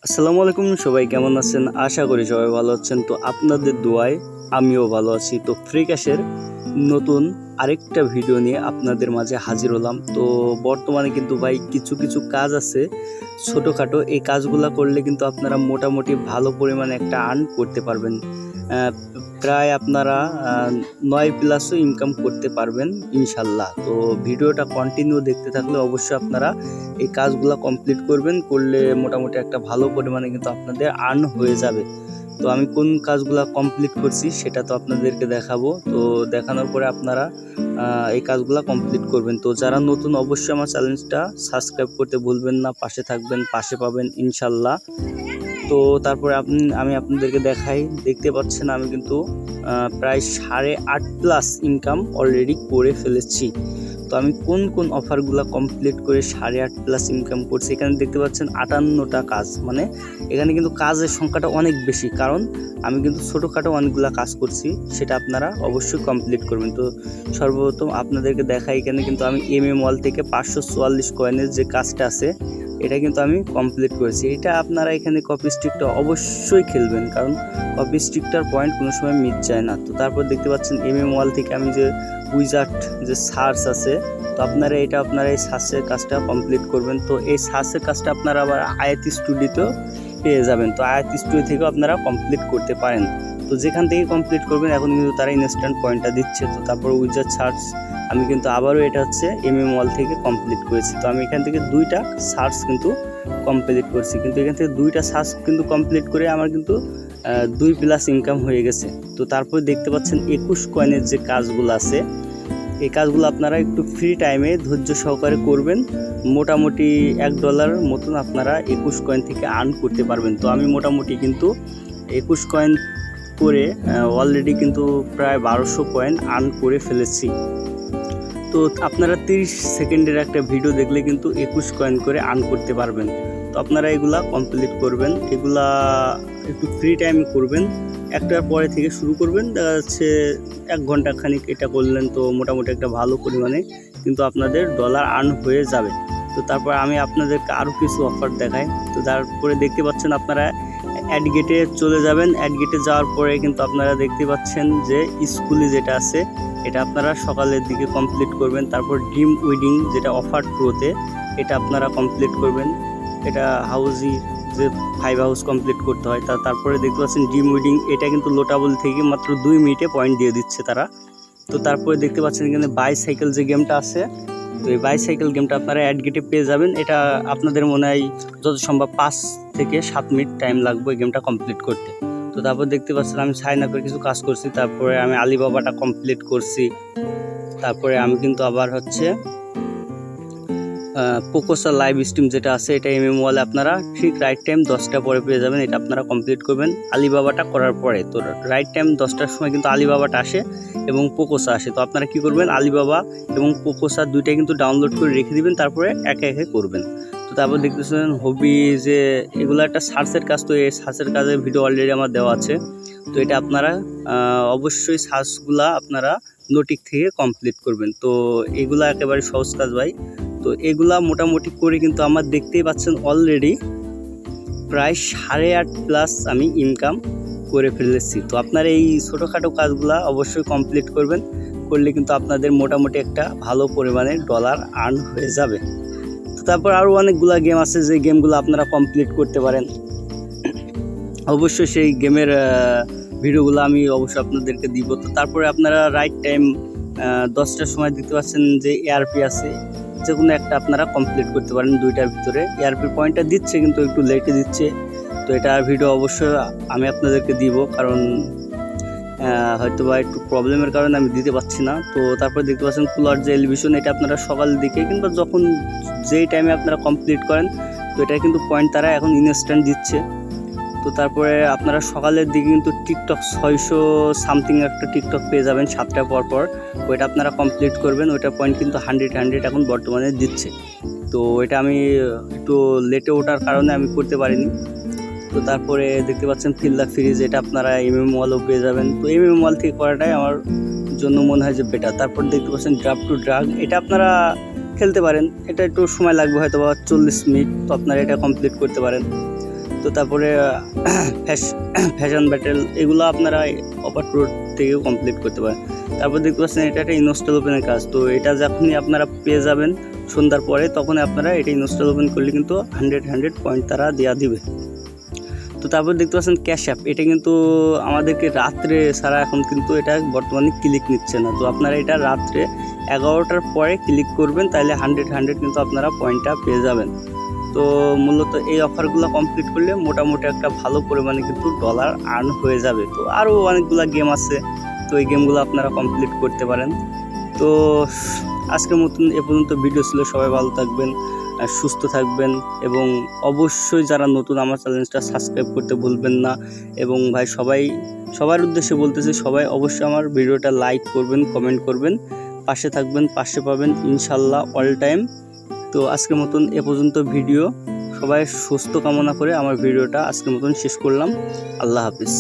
আসসালামু আলাইকুম, সবাই কেমন আছেন? আশা করি সবাই ভালো আছেন। তো আপনাদের দোয়ায় আমিও ভালো আছি। তো ফ্রিক্যাশের নতুন আরেকটা ভিডিও নিয়ে আপনাদের মাঝে হাজির হলাম। তো বর্তমানে কিন্তু ভাই কিছু কাজ আছে ছোটোখাটো, এই কাজগুলা করলে কিন্তু আপনারা মোটামুটি ভালো পরিমাণে একটা আর্ন করতে পারবেন। প্রায় আপনারা 9+ ইনকাম করতে পারবেন ইনশাল্লাহ। তো ভিডিওটা কন্টিনিউ দেখতে থাকলে অবশ্যই আপনারা এই কাজগুলো কমপ্লিট করলে মোটামুটি একটা ভালো পরিমাণে কিন্তু আপনাদের আর্ন হয়ে যাবে। তো আমি কোন কাজগুলো কমপ্লিট করছি সেটা তো আপনাদেরকে দেখাবো। তো দেখানোর পরে আপনারা এই কাজগুলো কমপ্লিট করবেন। তো যারা নতুন অবশ্যই আমার চ্যানেলটা সাবস্ক্রাইব করতে ভুলবেন না, পাশে থাকবেন, পাশে পাবেন ইনশাল্লাহ। তো তারপরে আমি আপনাদেরকে দেখতে পাচ্ছেন আমি কিন্তু প্রায় 8.5+ ইনকাম অলরেডি করে ফেলেছি। তো আমি কোন অফারগুলো কমপ্লিট করে 8.5+ ইনকাম করছি, এখানে দেখতে পাচ্ছেন 58টা কাজ। মানে এখানে কিন্তু কাজের সংখ্যাটা অনেক বেশি, কারণ আমি কিন্তু ছোটোখাটো অনেকগুলো কাজ করছি, সেটা আপনারা অবশ্যই কমপ্লিট করবেন। তো সর্বপ্রথম আপনাদেরকে এখানে কিন্তু আমি মল থেকে 544 কয়েনের যে কাজটা আছে এটা কিন্তু আমি কমপ্লিট করেছি। এটা আপনারা এখানে কপি স্টিকটা অবশ্যই খেলবেন, কারণ কপি স্টিকটার পয়েন্ট কোনো সময় মিস যায় না। তো তারপর দেখতে পাচ্ছেন মল থেকে আমি যে উইজার্ড যে সার্চ আছে, তো আপনারা এই সার্চের কাজটা কমপ্লিট করবেন। তো এই সার্চের কাজটা আপনারা আবার আয়াত স্টুডিওতেও পেয়ে যাবেন। তো আয়াত স্টুডিও থেকেও আপনারা কমপ্লিট করতে পারেন। তো যেখান থেকে কমপ্লিট করবেন এখন কিন্তু তারা ইনস্ট্যান্ট পয়েন্টটা দিচ্ছে। তো তারপর উইজার্ড সার্চ আমি কিন্তু আবারও এটা হচ্ছে মল থেকে কমপ্লিট করেছি। তো আমি এখান থেকে 2টা সার্চ কিন্তু কমপ্লিট করছি, কিন্তু এখান থেকে 2টা সার্চ কিন্তু কমপ্লিট করে আমার কিন্তু 2+ ইনকাম হয়ে গেছে। তো তারপরে দেখতে পাচ্ছেন 21 কয়েনের যে কাজগুলো আছে, এই কাজগুলো আপনারা একটু ফ্রি টাইমে ধৈর্য সহকারে করবেন। মোটামুটি $1 মতন আপনারা 21 কয়েন থেকে আর্ন করতে পারবেন। তো আমি মোটামুটি কিন্তু 21 কয়েন করে অলরেডি কিন্তু প্রায় 1200 কয়েন আর্ন করে ফেলেছি। তো আপনারা 30 সেকেন্ডের একটা ভিডিও দেখলে কিন্তু 21 কয়েন করে আর্ন করতে পারবেন। তো আপনারা এগুলা কমপ্লিট করবেন, এগুলা একটু ফ্রি টাইমে করবেন। একটার পরে থেকে শুরু করবেন, দেখা যাচ্ছে 1 ঘন্টা খানিক এটা করলেন, তো মোটামুটি একটা ভালো পরিমাণে কিন্তু আপনাদের ডলার আর্ন হয়ে যাবে। তো তারপর আমি আপনাদেরকে আরও কিছু অফার দেখাই। তো তারপরে দেখতে পাচ্ছেন আপনারা অ্যাড গেটে চলে যাবেন। অ্যাড গেটে যাওয়ার পরে কিন্তু আপনারা দেখতে পাচ্ছেন যে স্কুলে যেটা আছে এটা আপনারা সকালের দিকে কমপ্লিট করবেন। তারপর ড্রিম উইডিং যেটা অফার প্রোতে এটা আপনারা কমপ্লিট করবেন। এটা হাউজি যে 5 হাউস কমপ্লিট করতে হয়। তারপরে দেখতে পাচ্ছেন ড্রিম উইডিং, এটা কিন্তু লোটাবল থেকে মাত্র 2 মিনিটে পয়েন্ট দিয়ে দিচ্ছে তারা। তো তারপরে দেখতে পাচ্ছেন এখানে বাইসাইকেল যে গেমটা আছে, তো এই বাইসাইকেল গেমটা আপনারা অ্যাড গেটে পেয়ে যাবেন। এটা আপনাদের মনে হয় যত সম্ভব 5 থেকে 7 মিনিট টাইম লাগবে এই গেমটা কমপ্লিট করতে। তো তারপর দেখতে পাচ্ছেন আমি সাইন আপের কিছু কাজ করছি, তারপরে আমি আলিবাবাটা কমপ্লিট করছি। তারপরে আমি কিন্তু আবার হচ্ছে পোকোসা লাইভ স্ট্রিম যেটা আছে এটা ওয়ালে আপনারা ঠিক রাইট টাইম 10টা পরে পেয়ে যাবেন। এটা আপনারা কমপ্লিট করবেন আলিবাবাটা করার পরে। তো রাইট টাইম 10টার সময় কিন্তু আলিবাবাটা আসে এবং পোকোসা আসে। তো আপনারা কি করবেন, আলিবাবা এবং পোকোসা দুইটাই কিন্তু ডাউনলোড করে রেখে দিবেন, তারপরে একে একে করবেন। তো তারপর দেখতেছেন হবি যে এগুলো একটা সার্চের কাজ। তো এই সার্চের কাজের ভিডিও অলরেডি আমার দেওয়া আছে। তো এটা আপনারা অবশ্যই সার্চগুলা আপনারা নোটিক থেকে কমপ্লিট করবেন। তো এগুলা একেবারে সহজ কাজ ভাই। তো এগুলা মোটামুটি করে কিন্তু আমার দেখতেই পাচ্ছেন অলরেডি প্রায় 8.5+ আমি ইনকাম করে ফেলেছি। তো আপনারা এই ছোটোখাটো কাজগুলা অবশ্যই কমপ্লিট করলে কিন্তু আপনাদের মোটামুটি একটা ভালো পরিমাণে ডলার আর্ন হয়ে যাবে। তো তারপর আরও অনেকগুলা গেম আছে যে গেমগুলো আপনারা কমপ্লিট করতে পারেন। অবশ্যই সেই গেমের ভিডিওগুলো আমি অবশ্যই আপনাদেরকে দিব। তো তারপরে আপনারা রাইট টাইম 10টার সময় দেখতে পাচ্ছেন যে এআরপি আছে, যে কোনো একটা আপনারা কমপ্লিট করতে পারেন 2টার ভিতরে। এআরপি পয়েন্টটা দিচ্ছে কিন্তু একটু লেটে দিচ্ছে। তো এটার ভিডিও অবশ্যই আমি আপনাদেরকে দিব, কারণ হয়তো বা একটু প্রবলেমের কারণে আমি দিতে পারছি না। তো তারপরে দেখতে পাচ্ছেন কুলার যে এলিভেশন, এটা আপনারা সকালের দিকে কিংবা যখন যেই টাইমে আপনারা কমপ্লিট করেন, তো এটা কিন্তু পয়েন্ট তারা এখন ইনস্ট্যান্ট দিচ্ছে। তো তারপরে আপনারা সকালের দিকে কিন্তু টিকটক 600 সামথিং একটা টিকটক পেয়ে যাবেন 7টা পর। ওইটা আপনারা কমপ্লিট করবেন। ওইটা পয়েন্ট কিন্তু 100 এখন বর্তমানে দিচ্ছে। তো এটা আমি একটু লেটে ওঠার কারণে আমি করতে পারিনি। তো তারপরে দেখতে পাচ্ছেন ফিল দ্য ফ্রিজ, এটা আপনারা মলও পেয়ে যাবেন। তো মল থেকে করাটাই আমার জন্য মনে হয় যে বেটার। তারপর দেখতে পাচ্ছেন ড্রাফট টু ড্রাগ, এটা আপনারা খেলতে পারেন। এটা একটু সময় লাগবে হয়তো বা 40 মিনিট। তো আপনারা এটা কমপ্লিট করতে পারেন। তো তারপরে ফ্যাশন ব্যাটেল এগুলো আপনারা অফার প্রো থেকেও কমপ্লিট করতে পারেন। তারপর দেখতে পাচ্ছেন এটা একটা ইনস্টল ওপেনের কাজ। তো এটা যখনই আপনারা পেয়ে যাবেন সন্ধ্যার পরে, তখন আপনারা এটা ইনস্টল ওপেন করলে কিন্তু 100 পয়েন্ট তারা দেওয়া দিবে। তো তারপর দেখতে পাচ্ছেন ক্যাশ অ্যাপ, এটা কিন্তু আমাদেরকে রাত্রে ছাড়া এখন কিন্তু এটা বর্তমানে ক্লিক নিচ্ছে না। তো আপনারা এটা রাত্রে 11টার পরে ক্লিক করবেন, তাহলে 100 কিন্তু আপনারা পয়েন্টটা পেয়ে যাবেন। তো মূলত এই অফারগুলো কমপ্লিট করলে মোটামুটি একটা ভালো পরিমাণে কিন্তু ডলার আর্ন হয়ে যাবে। তো আরও অনেকগুলো গেম আছে, তো এই গেমগুলো আপনারা কমপ্লিট করতে পারেন। তো আজকের মতন এ পর্যন্ত ভিডিও ছিল। সবাই ভালো থাকবেন, সুস্থ থাকবেন, এবং অবশ্যই যারা নতুন আমার চ্যানেলটা সাবস্ক্রাইব করতে ভুলবেন না। এবং ভাই সবার উদ্দেশ্যে বলতেছি, সবাই অবশ্যই আমার ভিডিওটা লাইক করবেন, কমেন্ট করবেন, পাশে থাকবেন, পাশে পাবেন ইনশাল্লাহ অল টাইম। তো আজকের মতন এ পর্যন্ত ভিডিও, সবাই সুস্থ কামনা করে আমার ভিডিওটা আজকের মতন শেষ করলাম। আল্লাহ হাফিজ।